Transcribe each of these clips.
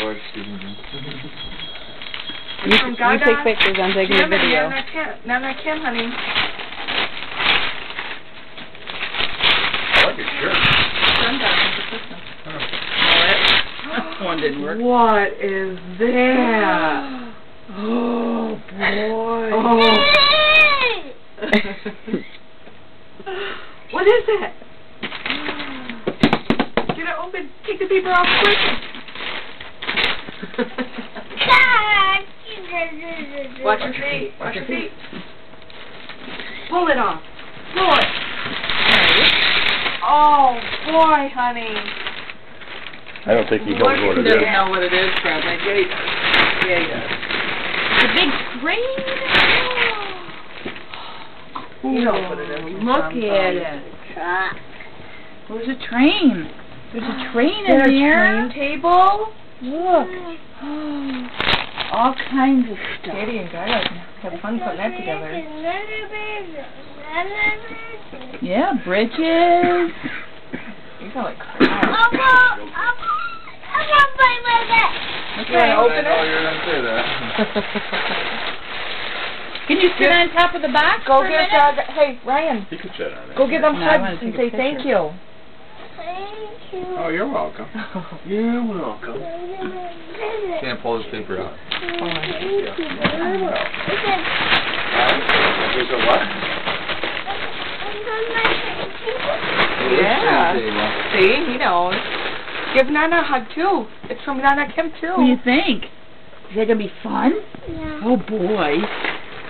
You take pictures, I'm taking a video. Nana Kim, honey. I like your shirt. That one didn't work. What is that? Oh, boy. Oh. What is that? Get it open. Take the paper off quick. Watch your feet. Watch your feet. Pull it off. Pull it. Oh, boy, honey. I don't think he knows what it is. He doesn't know what it is, probably. Yeah, he does. Yeah, he does. The big screen. You know what it is. Look at it. There's a train. There's a train in there. here. Train table. Look. All kinds of stuff. Katie and Gaia have fun putting that together. Yeah, bridges. You sound like crap. Okay. Open I know it. you're gonna say that. Can you sit on top of the box Go for a give minute? Dad. Hey, Ryan. You can sit on it. Go give them No, I wanna hugs and take a say thank picture. you. Oh, you're welcome. You're welcome. Can't pull this paper out. There's a what? Yeah. See, he knows. Give Nana a hug too. It's from Nana Kim too. What do you think? Is that gonna be fun? Yeah. Oh boy.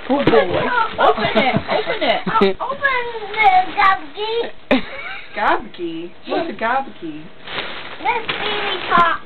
Oh boy. Open it. Open it. Open the gobby. Gobby? What's a gobby? Let's baby talk.